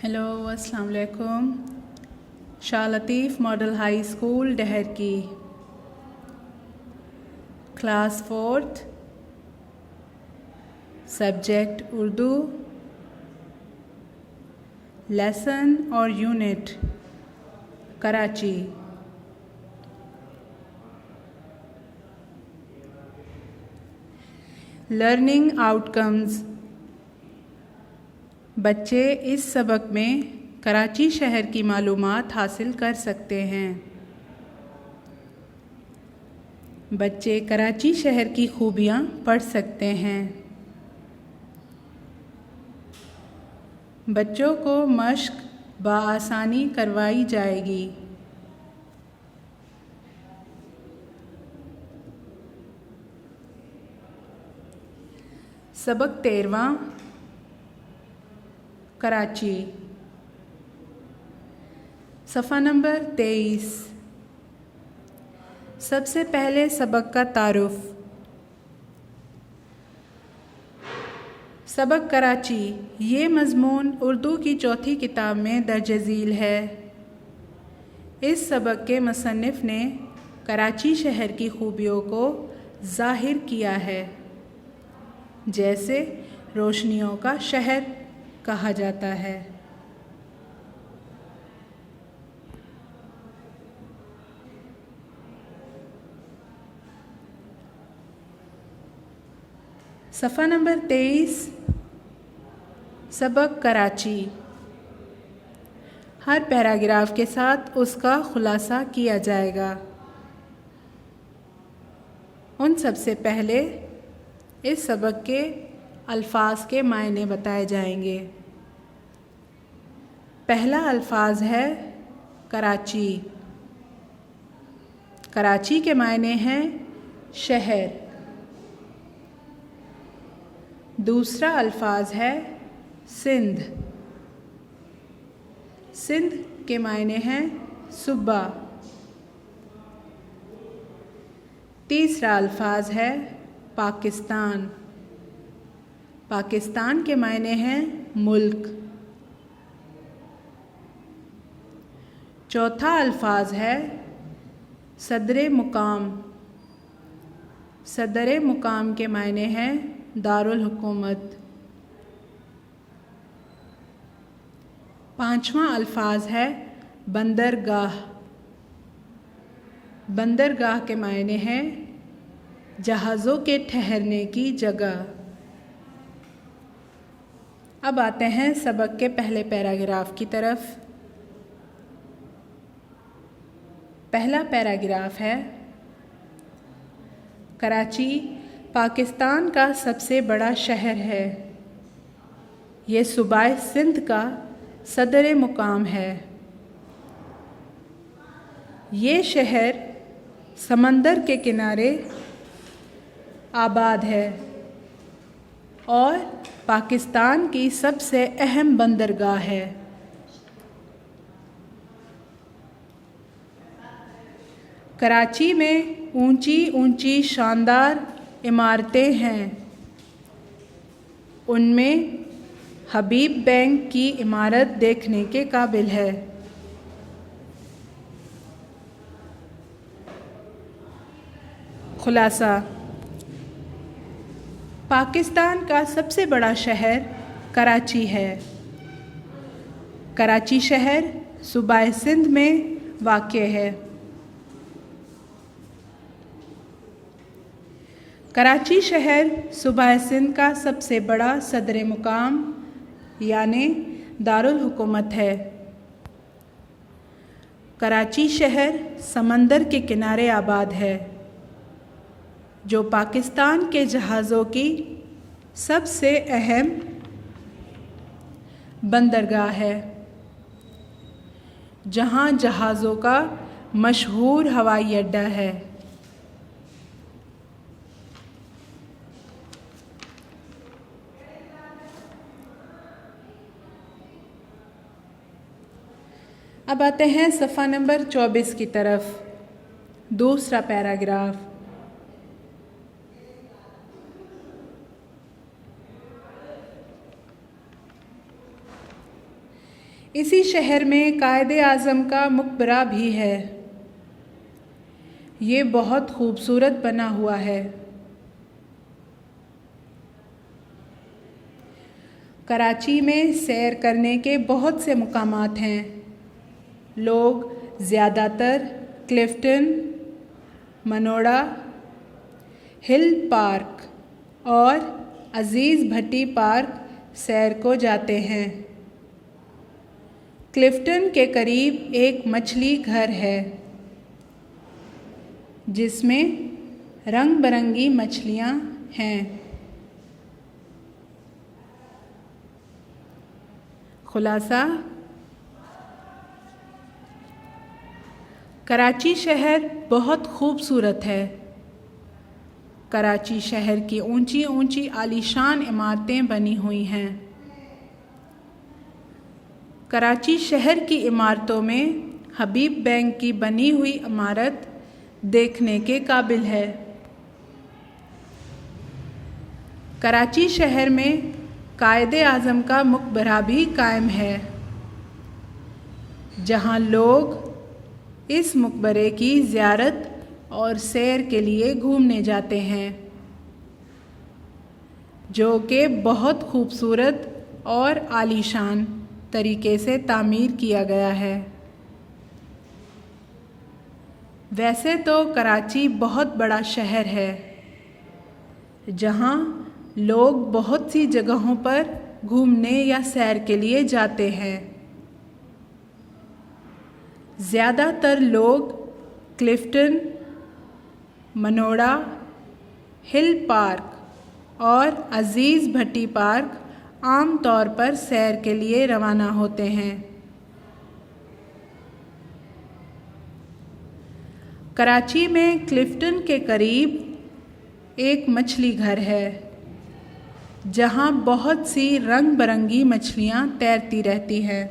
Hello अस्सलाम वालेकुम। Shah Latif model high school Dahar की class 4th subject Urdu lesson और यूनिट कराची। Learning outcomes. बच्चे इस सबक में कराची शहर की मालूमात हासिल कर सकते हैं। बच्चे कराची शहर की खूबियाँ पढ़ सकते हैं। बच्चों को मश्क बआसानी करवाई जाएगी। सबक 13वां कराची। सफ़ा नंबर 23। सबसे पहले सबक का तारुफ। सबक कराची ये मज़मून उर्दू की चौथी किताब में दर्ज झील है। इस सबक के मुसन्निफ़ ने कराची शहर की खूबियों को ज़ाहिर किया है, जैसे रोशनियों का शहर कहा जाता है। सफ़ा नंबर 23 सबक कराची। हर पैराग्राफ के साथ उसका खुलासा किया जाएगा। उन सबसे पहले इस सबक के अल्फाज के मायने बताए जाएंगे। पहला अल्फाज है कराची। कराची के मायने हैं शहर। दूसरा अल्फाज है सिंध। सिंध के मायने हैं सूबा। तीसरा अल्फाज है पाकिस्तान। पाकिस्तान के मायने हैं मुल्क। चौथा अल्फाज है सदरे मुकाम। सदरे मुकाम के मायने हैं दारुल हुकूमत। पांचवा अल्फाज है बंदरगाह। बंदरगाह के मायने हैं जहाज़ों के ठहरने की जगह। अब आते हैं सबक के पहले पैराग्राफ की तरफ। पहला पैराग्राफ है कराची पाकिस्तान का सबसे बड़ा शहर है। ये सूबाए सिंध का सदर मुकाम है। ये शहर समंदर के किनारे आबाद है और पाकिस्तान की सबसे अहम बंदरगाह है। कराची में ऊंची ऊंची शानदार इमारतें हैं। उनमें हबीब बैंक की इमारत देखने के काबिल है। खुलासा। पाकिस्तान का सबसे बड़ा शहर कराची है। कराची शहर सूबाए सिंध में वाक़ है। कराची शहर सूबाए सिंध का सबसे बड़ा सदर मुकाम यानी दारुल हुकूमत है। कराची शहर समंदर के किनारे आबाद है, जो पाकिस्तान के जहाज़ों की सबसे अहम बंदरगाह है, जहां जहाज़ों का मशहूर हवाई अड्डा है। अब आते हैं सफ़ा नंबर 24 की तरफ। दूसरा पैराग्राफ। इसी शहर में कायदे आज़म का मकबरा भी है। ये बहुत खूबसूरत बना हुआ है। कराची में सैर करने के बहुत से मुकामात हैं। लोग ज़्यादातर क्लिफ्टन, मनोड़ा, हिल पार्क और अज़ीज़ भट्टी पार्क सैर को जाते हैं। क्लिफ्टन के करीब एक मछली घर है जिसमें रंग बिरंगी मछलियाँ हैं। खुलासा: कराची शहर बहुत खूबसूरत है। कराची शहर की ऊंची ऊंची आलीशान इमारतें बनी हुई हैं। कराची शहर की इमारतों में हबीब बैंक की बनी हुई इमारत देखने के काबिल है। कराची शहर में कायदे आज़म का मकबरा भी कायम है, जहां लोग इस मकबरे की ज़ियारत और सैर के लिए घूमने जाते हैं, जो कि बहुत खूबसूरत और आलीशान तरीके से तामीर किया गया है। वैसे तो कराची बहुत बड़ा शहर है, जहां लोग बहुत सी जगहों पर घूमने या सैर के लिए जाते हैं। ज़्यादातर लोग क्लिफ्टन, मनोड़ा, हिल पार्क और अज़ीज़ भट्टी पार्क आम तौर पर सैर के लिए रवाना होते हैं। कराची में क्लिफ्टन के करीब एक मछली घर है, जहां बहुत सी रंग बिरंगी मछलियां तैरती रहती हैं।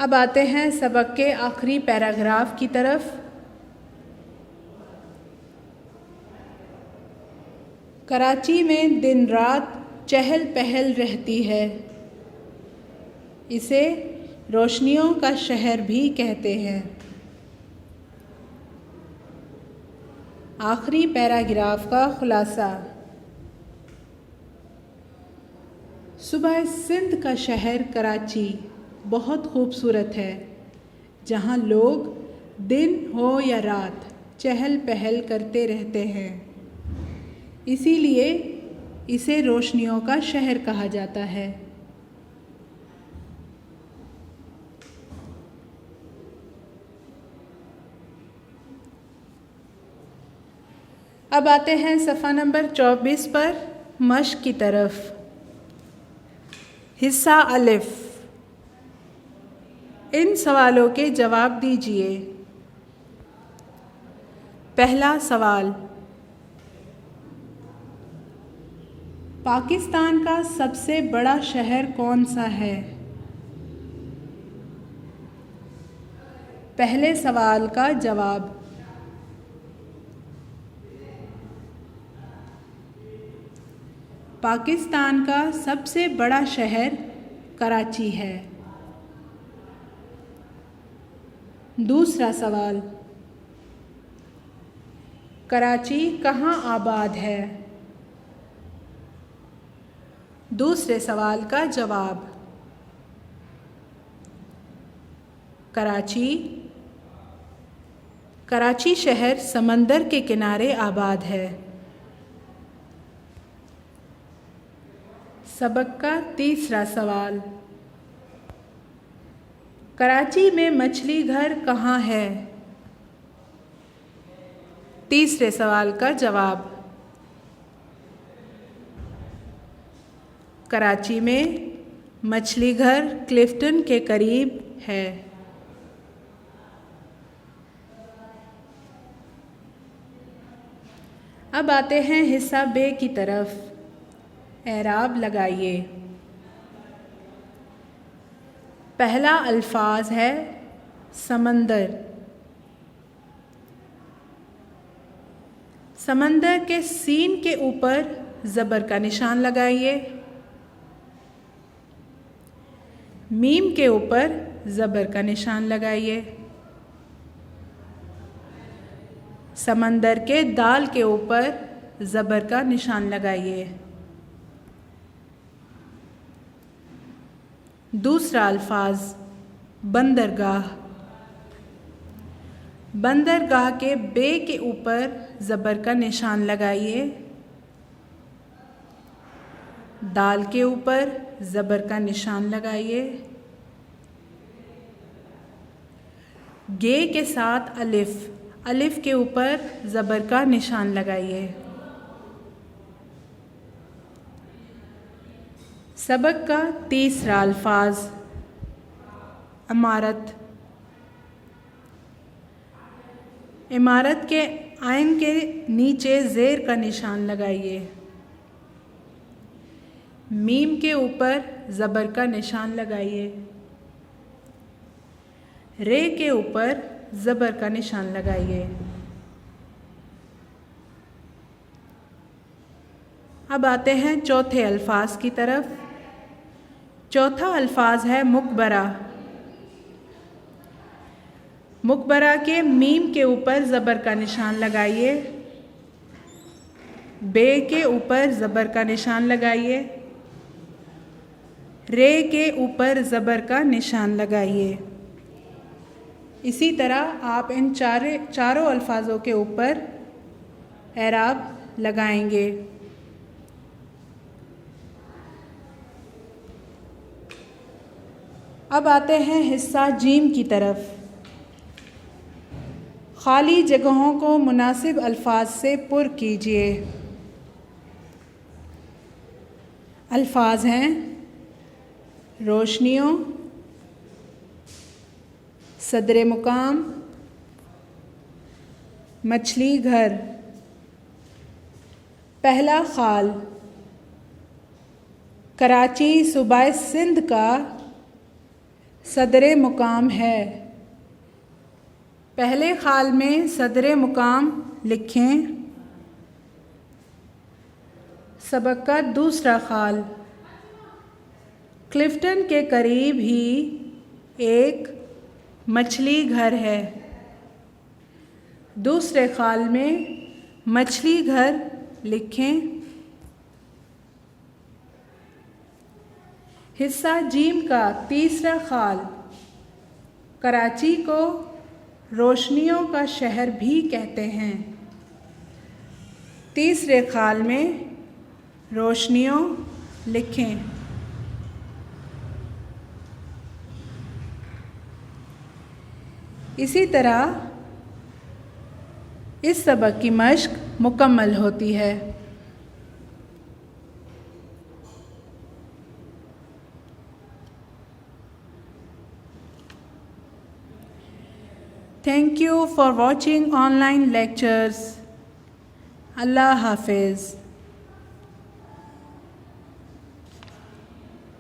अब आते हैं सबक के आखिरी पैराग्राफ की तरफ। कराची में दिन रात चहल पहल रहती है। इसे रोशनियों का शहर भी कहते हैं। आखिरी पैराग्राफ का खुलासा: सुबह सिंध का शहर कराची बहुत खूबसूरत है, जहां लोग दिन हो या रात चहल पहल करते रहते हैं। इसीलिए इसे रोशनियों का शहर कहा जाता है। अब आते हैं सफ़ा नंबर 24 पर मश्क की तरफ। हिस्सा अलिफ। इन सवालों के जवाब दीजिए। पहला सवाल: पाकिस्तान का सबसे बड़ा शहर कौन सा है? पहले सवाल का जवाब: पाकिस्तान का सबसे बड़ा शहर कराची है। दूसरा सवाल: कराची कहाँ आबाद है? दूसरे सवाल का जवाब: कराची शहर समंदर के किनारे आबाद है। सबक का तीसरा सवाल: कराची में मछली घर कहाँ है? तीसरे सवाल का जवाब: कराची में मछली घर क्लिफ्टन के करीब है। अब आते हैं हिस्सा बे की तरफ। एराब लगाइए। पहला अल्फाज है समंदर। समंदर के सीन के ऊपर ज़बर का निशान लगाइए। मीम के ऊपर ज़बर का निशान लगाइए। समंदर के दाल के ऊपर ज़बर का निशान लगाइए। दूसरा अल्फाज बंदरगाह। बंदरगाह के बे के ऊपर ज़बर का निशान लगाइए। दाल के ऊपर ज़बर का निशान लगाइए। गे के साथ अलिफ, अलिफ के ऊपर ज़बर का निशान लगाइए। सबक का तीसरा अल्फाज इमारत। इमारत के आइन के नीचे ज़ेर का निशान लगाइए। मीम के ऊपर ज़बर का निशान लगाइए। रे के ऊपर ज़बर का निशान लगाइए। अब आते हैं चौथे अल्फाज की तरफ। चौथा अल्फाज है मुकबरा। मुकबरा के मीम के ऊपर ज़बर का निशान लगाइए। बे के ऊपर ज़बर का निशान लगाइए। रे के ऊपर ज़बर का निशान लगाइए। इसी तरह आप इन चारों अल्फाजों के ऊपर एराब लगाएंगे। अब आते हैं हिस्सा जीम की तरफ। खाली जगहों को मुनासिब अल्फाज से पुर कीजिए। अल्फाज हैं रोशनियों, सदरे मुकाम, मछली घर। पहला खाल। कराची सूबाए सिंध का सदरे मुकाम है। पहले खाल में सदरे मुकाम लिखें। सबक का दूसरा खाल। क्लिफ्टन के करीब ही एक मछली घर है। दूसरे खाल में मछली घर लिखें। हिस्सा जीम का तीसरा खाल। कराची को रोशनियों का शहर भी कहते हैं। तीसरे खाल में रोशनियों लिखें। इसी तरह इस सबक की मश्क मुकम्मल होती है। Thank you for watching online lectures. Allah Hafiz.